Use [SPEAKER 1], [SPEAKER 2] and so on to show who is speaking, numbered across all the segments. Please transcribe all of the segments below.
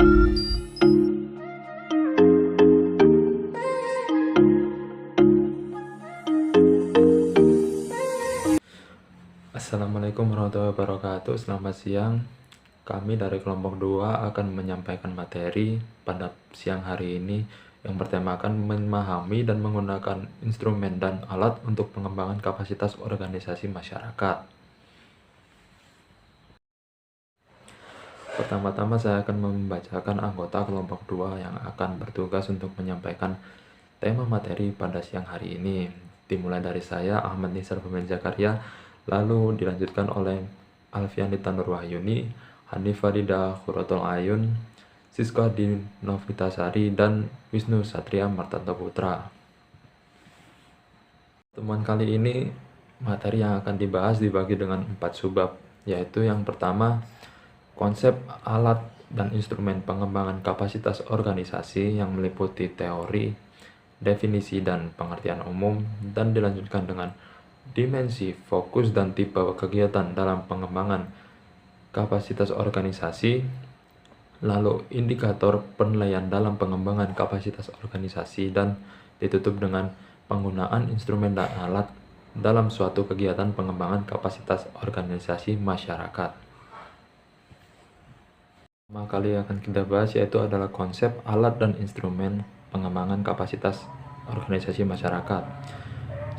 [SPEAKER 1] Assalamualaikum warahmatullahi wabarakatuh. Selamat siang. Kami dari kelompok 2 akan menyampaikan materi pada siang hari ini yang bertemakan memahami dan menggunakan instrumen dan alat untuk pengembangan kapasitas organisasi masyarakat. Pertama-tama saya akan membacakan anggota kelompok 2 yang akan bertugas untuk menyampaikan tema materi pada siang hari ini. Dimulai dari saya, Ahmad Nisar Pemain Zakaria, lalu dilanjutkan oleh Alfianita Nurwahyuni, Hanifarida Khuratul Ayun, Siska Dinovitasari, dan Wisnu Satria Martanto Putra. Pertemuan kali ini materi yang akan dibahas dibagi dengan 4 subbab, yaitu yang pertama, konsep alat dan instrumen pengembangan kapasitas organisasi yang meliputi teori, definisi dan pengertian umum, dan dilanjutkan dengan dimensi, fokus, dan tipe kegiatan dalam pengembangan kapasitas organisasi, lalu indikator penilaian dalam pengembangan kapasitas organisasi, dan ditutup dengan penggunaan instrumen dan alat dalam suatu kegiatan pengembangan kapasitas organisasi masyarakat. Pertama kali akan kita bahas yaitu adalah konsep alat dan instrumen pengembangan kapasitas organisasi masyarakat.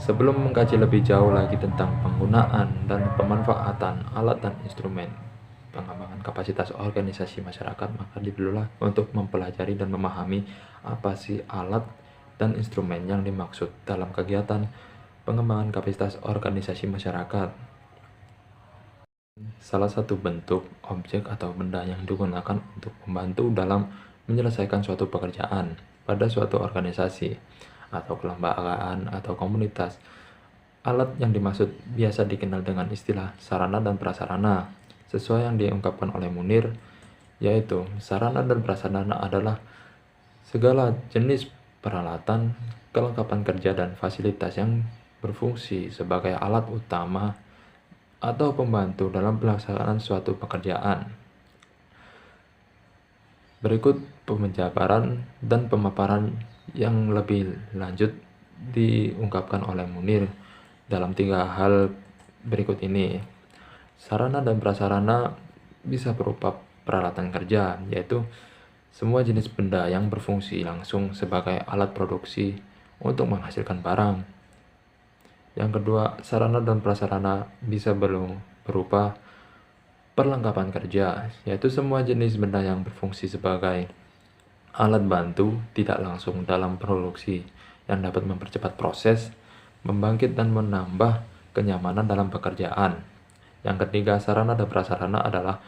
[SPEAKER 1] Sebelum mengkaji lebih jauh lagi tentang penggunaan dan pemanfaatan alat dan instrumen pengembangan kapasitas organisasi masyarakat, maka diperlulah untuk mempelajari dan memahami apa sih alat dan instrumen yang dimaksud dalam kegiatan pengembangan kapasitas organisasi masyarakat. Salah satu bentuk objek atau benda yang digunakan untuk membantu dalam menyelesaikan suatu pekerjaan pada suatu organisasi atau kelembagaan atau komunitas. Alat yang dimaksud biasa dikenal dengan istilah sarana dan prasarana, sesuai yang diungkapkan oleh Munir, yaitu sarana dan prasarana adalah segala jenis peralatan, kelengkapan kerja, dan fasilitas yang berfungsi sebagai alat utama atau pembantu dalam pelaksanaan suatu pekerjaan. Berikut penjabaran dan pemaparan yang lebih lanjut diungkapkan oleh Munir dalam 3 hal berikut ini. Sarana dan prasarana bisa berupa peralatan kerja, yaitu semua jenis benda yang berfungsi langsung sebagai alat produksi untuk menghasilkan barang. Yang kedua, sarana dan prasarana bisa berupa perlengkapan kerja, yaitu semua jenis benda yang berfungsi sebagai alat bantu tidak langsung dalam produksi yang dapat mempercepat proses, membangkit dan menambah kenyamanan dalam pekerjaan. Yang ketiga, sarana dan prasarana adalah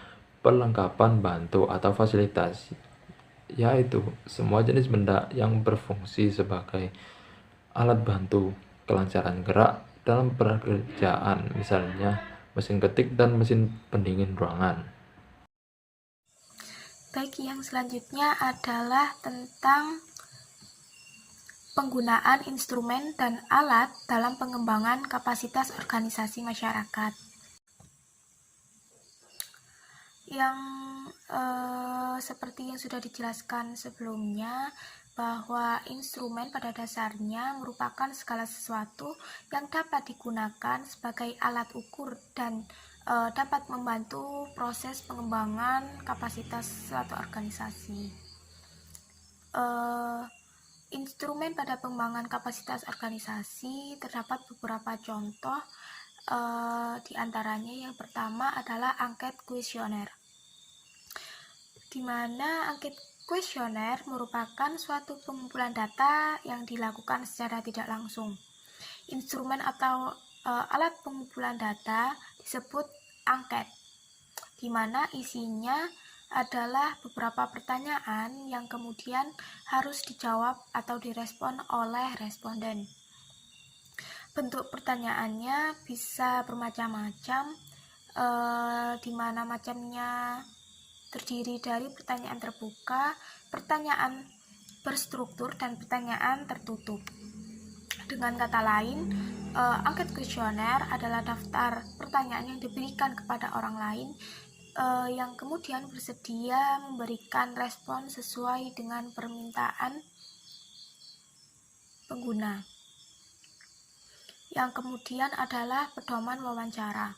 [SPEAKER 1] perlengkapan bantu atau fasilitas, yaitu semua jenis benda yang berfungsi sebagai alat bantu kelancaran gerak dalam pekerjaan, misalnya mesin ketik dan mesin pendingin ruangan.
[SPEAKER 2] Baik, yang selanjutnya adalah tentang penggunaan instrumen dan alat dalam pengembangan kapasitas organisasi masyarakat. Yang seperti yang sudah dijelaskan sebelumnya, bahwa instrumen pada dasarnya merupakan segala sesuatu yang dapat digunakan sebagai alat ukur dan dapat membantu proses pengembangan kapasitas suatu organisasi. Instrumen pada pengembangan kapasitas organisasi terdapat beberapa contoh, di antaranya yang pertama adalah angket kuesioner, di mana angket kuesioner merupakan suatu pengumpulan data yang dilakukan secara tidak langsung. Instrumen atau alat pengumpulan data disebut angket, di mana isinya adalah beberapa pertanyaan yang kemudian harus dijawab atau direspon oleh responden. Bentuk pertanyaannya bisa bermacam-macam, di mana macamnya terdiri dari pertanyaan terbuka, pertanyaan berstruktur, dan pertanyaan tertutup. Dengan kata lain, angket kuesioner adalah daftar pertanyaan yang diberikan kepada orang lain yang kemudian bersedia memberikan respon sesuai dengan permintaan pengguna. Yang kemudian adalah pedoman wawancara.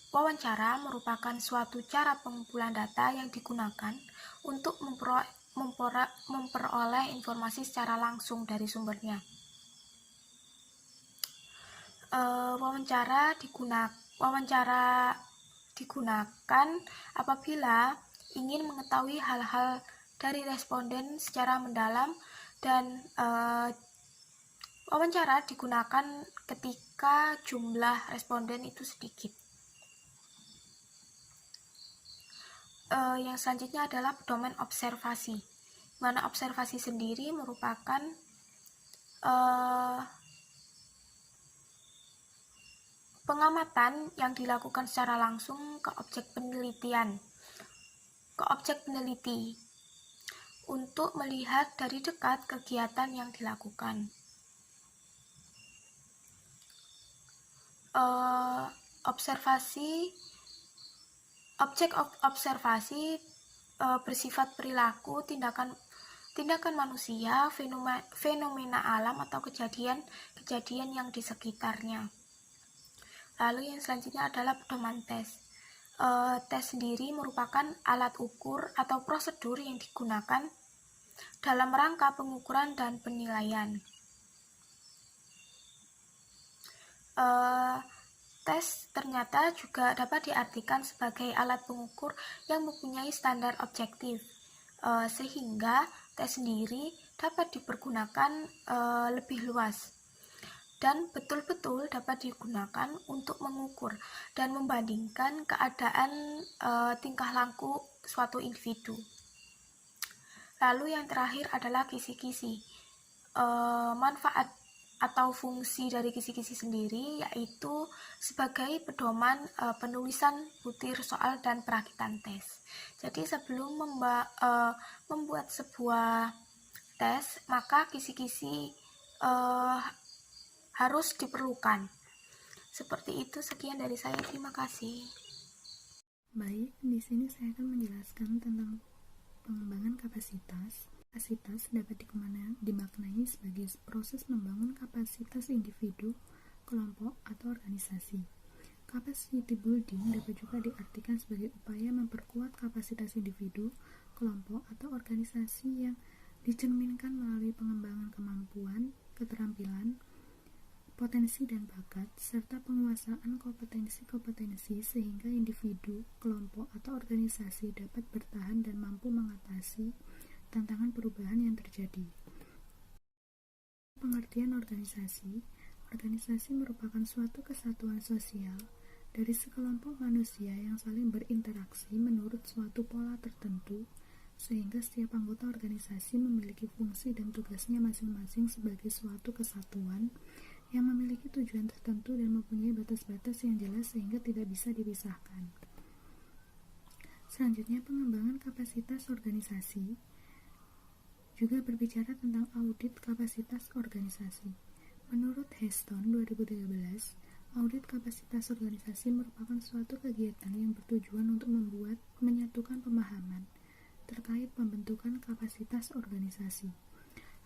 [SPEAKER 2] Wawancara merupakan suatu cara pengumpulan data yang digunakan untuk memperoleh informasi secara langsung dari sumbernya. Wawancara digunakan apabila ingin mengetahui hal-hal dari responden secara mendalam, dan wawancara digunakan ketika jumlah responden itu sedikit. Yang selanjutnya adalah pedoman observasi, mana observasi sendiri merupakan pengamatan yang dilakukan secara langsung ke objek peneliti untuk melihat dari dekat kegiatan yang dilakukan. Objek observasi bersifat perilaku, tindakan manusia, fenomena alam atau kejadian yang di sekitarnya. Lalu yang selanjutnya adalah pedoman tes. Tes sendiri merupakan alat ukur atau prosedur yang digunakan dalam rangka pengukuran dan penilaian. Tes ternyata juga dapat diartikan sebagai alat pengukur yang mempunyai standar objektif, sehingga tes sendiri dapat dipergunakan lebih luas dan betul-betul dapat digunakan untuk mengukur dan membandingkan keadaan tingkah laku suatu individu. Lalu yang terakhir adalah kisi-kisi. Manfaat atau fungsi dari kisi-kisi sendiri yaitu sebagai pedoman penulisan butir soal dan perakitan tes. Jadi sebelum membuat sebuah tes, maka kisi-kisi harus diperlukan. Seperti itu, sekian dari saya. Terima kasih.
[SPEAKER 3] Baik, di sini saya akan menjelaskan tentang pengembangan kapasitas. Kapasitas dapat dimaknai sebagai proses membangun kapasitas individu, kelompok, atau organisasi. Capacity building dapat juga diartikan sebagai upaya memperkuat kapasitas individu, kelompok, atau organisasi yang dicerminkan melalui pengembangan kemampuan, keterampilan, potensi dan bakat, serta penguasaan kompetensi-kompetensi sehingga individu, kelompok, atau organisasi dapat bertahan dan mampu mengatasi tantangan perubahan yang terjadi. Pengertian organisasi. Organisasi merupakan suatu kesatuan sosial dari sekelompok manusia yang saling berinteraksi menurut suatu pola tertentu, sehingga setiap anggota organisasi memiliki fungsi dan tugasnya masing-masing sebagai suatu kesatuan yang memiliki tujuan tertentu dan mempunyai batas-batas yang jelas sehingga tidak bisa dipisahkan. Selanjutnya, pengembangan kapasitas organisasi juga berbicara tentang audit kapasitas organisasi. Menurut Heston 2013, audit kapasitas organisasi merupakan suatu kegiatan yang bertujuan untuk menyatukan pemahaman terkait pembentukan kapasitas organisasi.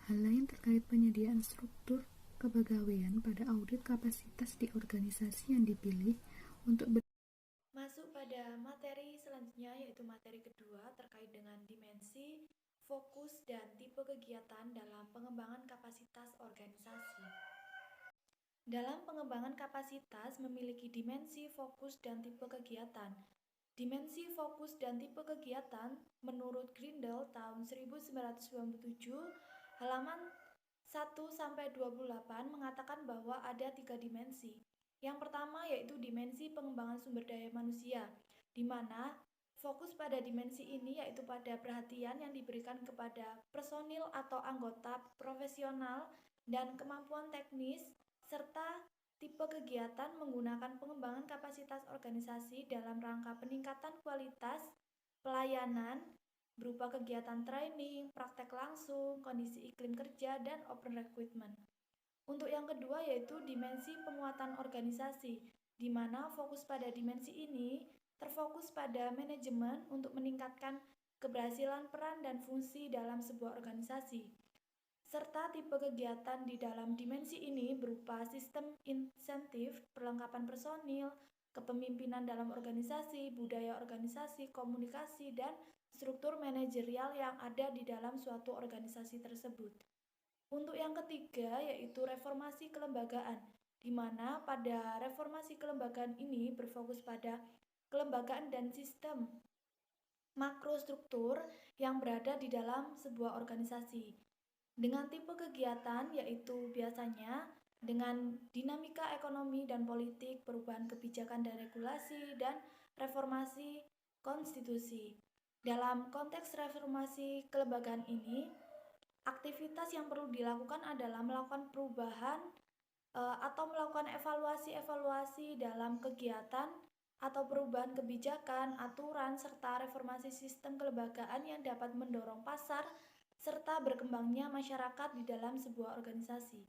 [SPEAKER 3] Hal lain terkait penyediaan struktur kepegawaian pada audit kapasitas di organisasi yang dipilih untuk
[SPEAKER 4] Masuk pada materi selanjutnya, yaitu materi kedua terkait dengan dimensi, fokus, dan tipe kegiatan dalam pengembangan kapasitas organisasi. Dalam pengembangan kapasitas memiliki dimensi, fokus, dan tipe kegiatan. Dimensi, fokus, dan tipe kegiatan menurut Grindel tahun 1997 halaman 1-28 mengatakan bahwa ada 3 dimensi. Yang pertama yaitu dimensi pengembangan sumber daya manusia, di mana fokus pada dimensi ini yaitu pada perhatian yang diberikan kepada personil atau anggota profesional dan kemampuan teknis, serta tipe kegiatan menggunakan pengembangan kapasitas organisasi dalam rangka peningkatan kualitas pelayanan berupa kegiatan training, praktek langsung, kondisi iklim kerja, dan open recruitment. Untuk yang kedua yaitu dimensi penguatan organisasi, di mana fokus pada dimensi ini terfokus pada manajemen untuk meningkatkan keberhasilan peran dan fungsi dalam sebuah organisasi. Serta tipe kegiatan di dalam dimensi ini berupa sistem insentif, perlengkapan personil, kepemimpinan dalam organisasi, budaya organisasi, komunikasi, dan struktur manajerial yang ada di dalam suatu organisasi tersebut. Untuk yang ketiga yaitu reformasi kelembagaan, di mana pada reformasi kelembagaan ini berfokus pada kelembagaan dan sistem makrostruktur yang berada di dalam sebuah organisasi. Dengan tipe kegiatan yaitu biasanya dengan dinamika ekonomi dan politik, perubahan kebijakan dan regulasi, dan reformasi konstitusi. Dalam konteks reformasi kelembagaan ini, aktivitas yang perlu dilakukan adalah melakukan perubahan atau melakukan evaluasi-evaluasi dalam kegiatan atau perubahan kebijakan, aturan, serta reformasi sistem kelembagaan yang dapat mendorong pasar serta berkembangnya masyarakat di dalam sebuah organisasi.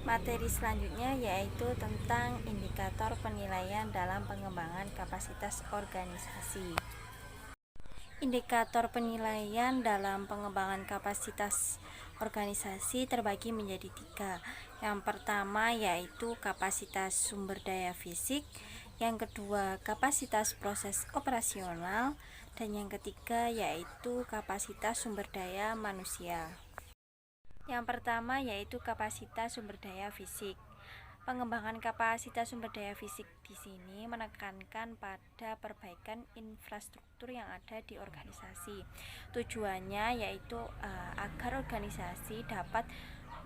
[SPEAKER 5] Materi selanjutnya yaitu tentang indikator penilaian dalam pengembangan kapasitas organisasi. Indikator penilaian dalam pengembangan kapasitas organisasi terbagi menjadi 3. Yang pertama yaitu kapasitas sumber daya fisik, yang kedua kapasitas proses operasional, dan yang ketiga yaitu kapasitas sumber daya manusia. Yang pertama yaitu kapasitas sumber daya fisik. Pengembangan kapasitas sumber daya fisik di sini menekankan pada perbaikan infrastruktur yang ada di organisasi. Tujuannya yaitu agar organisasi dapat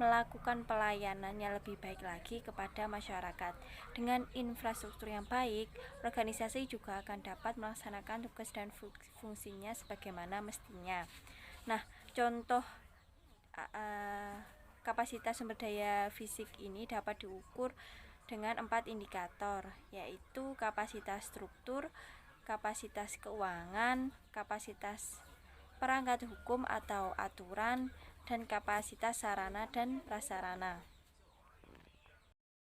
[SPEAKER 5] melakukan pelayanan yang lebih baik lagi kepada masyarakat. Dengan infrastruktur yang baik, organisasi juga akan dapat melaksanakan tugas dan fungsinya sebagaimana mestinya. Nah, contoh kapasitas sumber daya fisik ini dapat diukur dengan 4 indikator, yaitu kapasitas struktur, kapasitas keuangan, kapasitas perangkat hukum atau aturan, dan kapasitas sarana dan prasarana.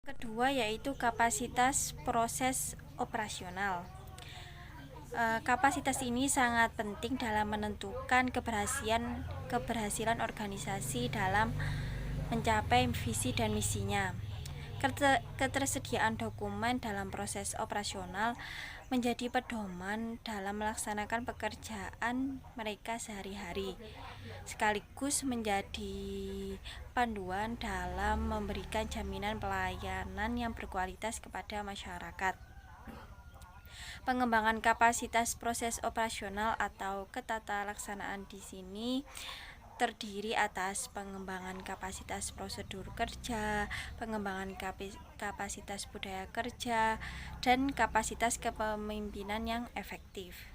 [SPEAKER 5] Kedua yaitu kapasitas proses operasional. Kapasitas ini sangat penting dalam menentukan keberhasilan organisasi dalam mencapai visi dan misinya. Ketersediaan dokumen dalam proses operasional menjadi pedoman dalam melaksanakan pekerjaan mereka sehari-hari, sekaligus menjadi panduan dalam memberikan jaminan pelayanan yang berkualitas kepada masyarakat. Pengembangan kapasitas proses operasional atau ketatalaksanaan di sini terdiri atas pengembangan kapasitas prosedur kerja, pengembangan kapasitas budaya kerja, dan kapasitas kepemimpinan yang efektif.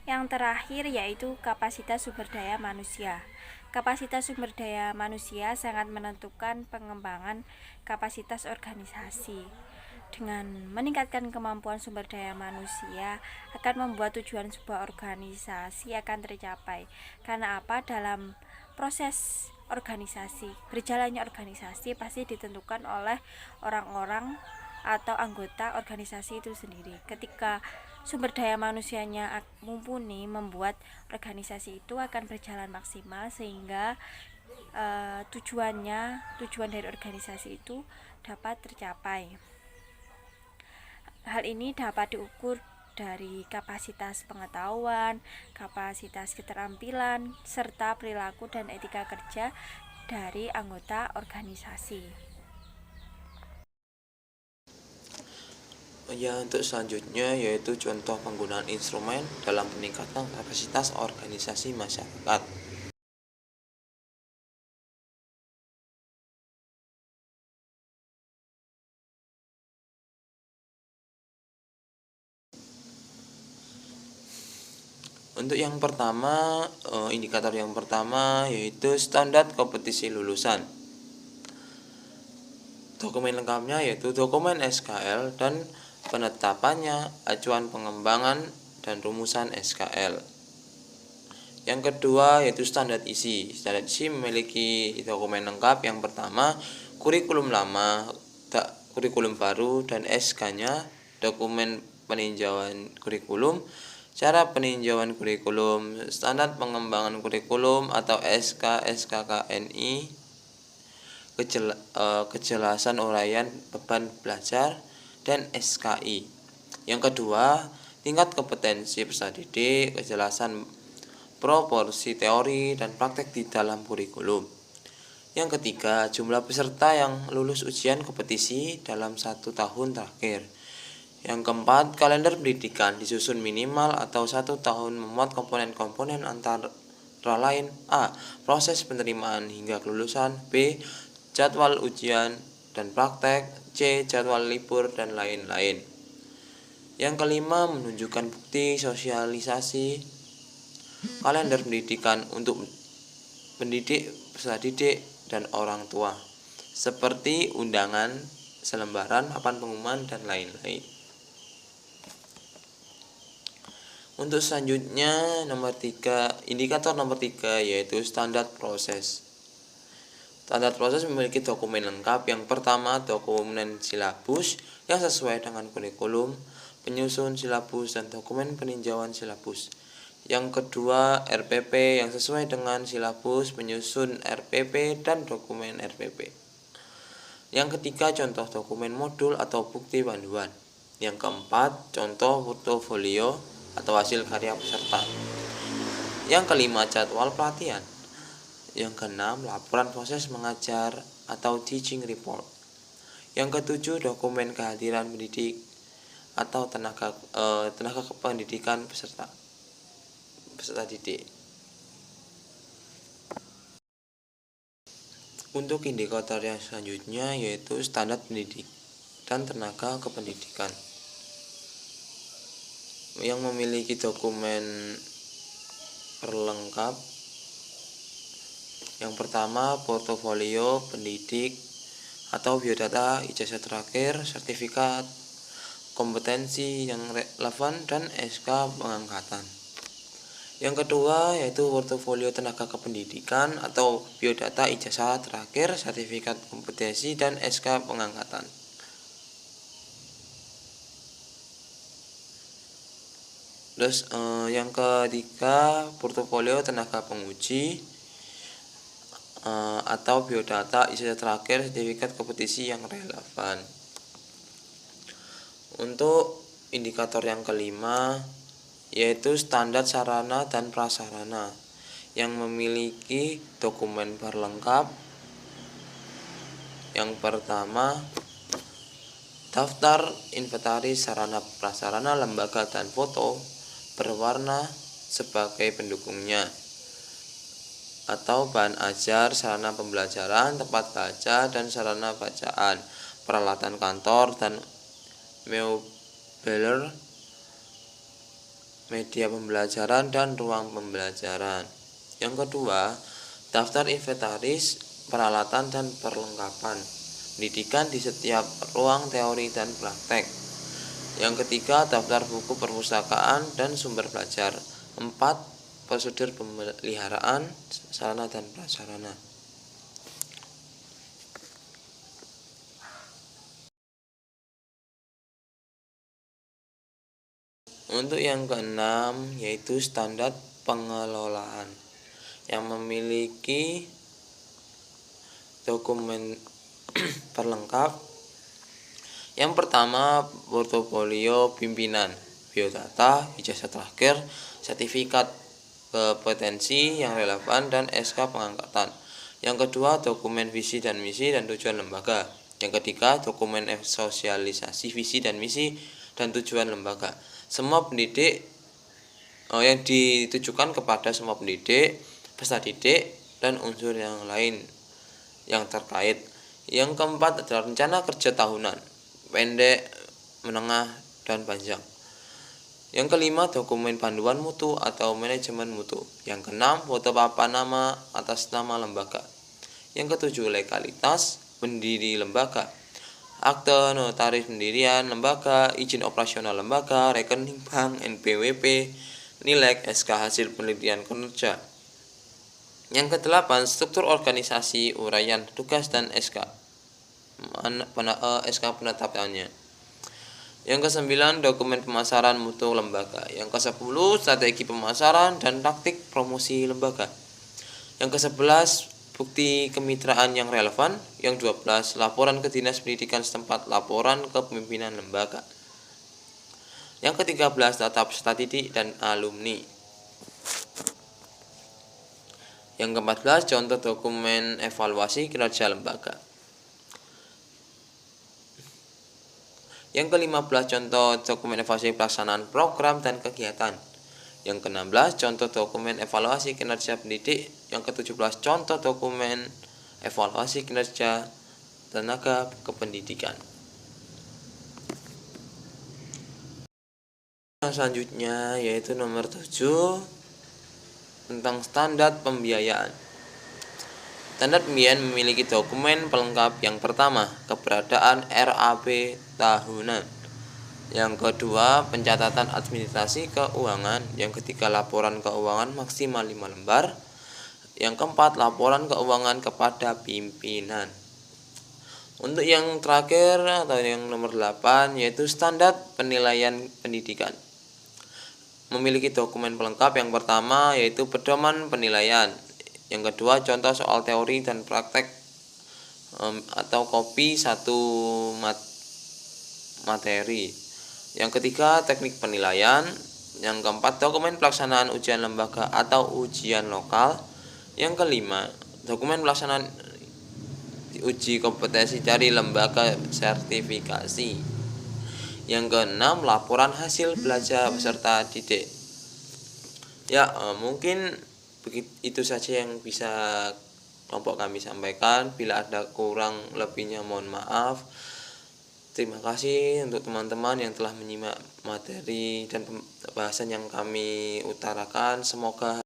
[SPEAKER 5] Yang terakhir yaitu kapasitas sumber daya manusia. Kapasitas sumber daya manusia sangat menentukan pengembangan kapasitas organisasi. Dengan meningkatkan kemampuan sumber daya manusia akan membuat tujuan sebuah organisasi akan tercapai. Karena apa? Dalam proses organisasi, berjalannya organisasi pasti ditentukan oleh orang-orang atau anggota organisasi itu sendiri. Ketika sumber daya manusianya mumpuni, membuat organisasi itu akan berjalan maksimal sehingga tujuan dari organisasi itu dapat tercapai. Hal ini dapat diukur dari kapasitas pengetahuan, kapasitas keterampilan, serta perilaku dan etika kerja dari anggota organisasi.
[SPEAKER 6] Ya, untuk selanjutnya yaitu contoh penggunaan instrumen dalam peningkatan kapasitas organisasi masyarakat. Untuk yang pertama, indikator yang pertama yaitu standar kompetisi lulusan. Dokumen lengkapnya yaitu dokumen SKL dan penetapannya, acuan pengembangan, dan rumusan SKL. Yang kedua yaitu standar isi. Standar isi memiliki dokumen lengkap. Yang pertama, kurikulum lama, kurikulum baru, dan SK-nya, dokumen peninjauan kurikulum, cara peninjauan kurikulum, standar pengembangan kurikulum atau SK, SKKNI, kejelasan uraian beban belajar, dan SKI. Yang kedua, tingkat kompetensi peserta didik, kejelasan proporsi teori dan praktek di dalam kurikulum. Yang ketiga, jumlah peserta yang lulus ujian kompetisi dalam 1 tahun terakhir. Yang keempat, kalender pendidikan disusun minimal atau 1 tahun memuat komponen-komponen antara lain: A. Proses penerimaan hingga kelulusan, B. Jadwal ujian dan praktek, C. Jadwal libur dan lain-lain. Yang kelima, menunjukkan bukti sosialisasi kalender pendidikan untuk pendidik, peserta didik, dan orang tua, seperti undangan, selembaran, papan pengumuman, dan lain-lain. Untuk selanjutnya, indikator nomor 3 yaitu standar proses. Standar proses memiliki dokumen lengkap. Yang pertama, dokumen silabus yang sesuai dengan kurikulum, penyusun silabus, dan dokumen peninjauan silabus. Yang kedua, RPP yang sesuai dengan silabus, penyusun RPP, dan dokumen RPP. Yang ketiga, contoh dokumen modul atau bukti panduan. Yang keempat, contoh portofolio atau hasil karya peserta. Yang kelima, jadwal pelatihan. Yang keenam, laporan proses mengajar atau teaching report. Yang ketujuh, dokumen kehadiran pendidik atau tenaga kependidikan peserta didik. Untuk indikator yang selanjutnya yaitu standar pendidik dan tenaga kependidikan yang memiliki dokumen perlengkap. Yang pertama, portofolio pendidik atau biodata, ijazah terakhir, sertifikat kompetensi yang relevan, dan SK pengangkatan. Yang kedua yaitu portofolio tenaga kependidikan atau biodata, ijazah terakhir, sertifikat kompetensi, dan SK pengangkatan. Terus yang ketiga, portofolio tenaga penguji atau biodata, ijazah terakhir, sertifikat kompetisi yang relevan. Untuk indikator yang kelima yaitu standar sarana dan prasarana yang memiliki dokumen berlengkap. Yang pertama, daftar inventaris sarana prasarana lembaga dan foto berwarna sebagai pendukungnya, atau bahan ajar, sarana pembelajaran, tempat baca dan sarana bacaan, peralatan kantor dan meubiler, media pembelajaran dan ruang pembelajaran. Yang kedua, daftar inventaris peralatan dan perlengkapan pendidikan di setiap ruang teori dan praktek. Yang ketiga, daftar buku perpustakaan dan sumber belajar. 4. Prosedur pemeliharaan sarana dan prasarana. Untuk yang keenam yaitu standar pengelolaan yang memiliki dokumen perlengkap. Yang pertama, portofolio pimpinan, biodata, ijazah terakhir, sertifikat kompetensi yang relevan, dan SK pengangkatan. Yang kedua, dokumen visi dan misi dan tujuan lembaga. Yang ketiga, dokumen sosialisasi visi dan misi dan tujuan lembaga. Semua pendidik yang ditujukan kepada semua pendidik, peserta didik, dan unsur yang lain yang terkait. Yang keempat adalah rencana kerja tahunan, pendek, menengah, dan panjang. Yang kelima, dokumen panduan mutu atau manajemen mutu. Yang keenam, foto papan nama atas nama lembaga. Yang ketujuh, legalitas pendiri lembaga, akte notaris pendirian lembaga, izin operasional lembaga, rekening bank, NPWP, nilai SK hasil penelitian kinerja. Yang kedelapan, struktur organisasi, uraian tugas dan SK penetapannya. Yang kesembilan, dokumen pemasaran mutu lembaga. Yang ke-10, strategi pemasaran dan taktik promosi lembaga. Yang ke-11, bukti kemitraan yang relevan. Yang 12, laporan ke Dinas Pendidikan setempat, laporan ke pimpinan lembaga. Yang ke-13, data peserta didik dan alumni. Yang ke-14, contoh dokumen evaluasi kinerja lembaga. Yang ke-15, contoh dokumen evaluasi pelaksanaan program dan kegiatan. Yang ke-16, contoh dokumen evaluasi kinerja pendidik. Yang ke-17, contoh dokumen evaluasi kinerja tenaga kependidikan. Selanjutnya yaitu nomor 7 tentang standar pembiayaan. Standar pembiayaan memiliki dokumen pelengkap. Yang pertama, keberadaan RAP tahunan. Yang kedua, pencatatan administrasi keuangan. Yang ketiga, laporan keuangan maksimal 5 lembar. Yang keempat, laporan keuangan kepada pimpinan. Untuk yang terakhir atau yang nomor 8 yaitu standar penilaian pendidikan. Memiliki dokumen pelengkap. Yang pertama yaitu pedoman penilaian. Yang kedua, contoh soal teori dan praktek atau kopi satu materi. Yang ketiga, teknik penilaian. Yang keempat, dokumen pelaksanaan ujian lembaga atau ujian lokal. Yang kelima, dokumen pelaksanaan uji kompetensi dari lembaga sertifikasi. Yang keenam, laporan hasil belajar peserta didik. Ya, mungkin itu saja yang bisa kelompok kami sampaikan. Bila ada kurang lebihnya mohon maaf. Terima kasih untuk teman-teman yang telah menyimak materi dan pembahasan yang kami utarakan. Semoga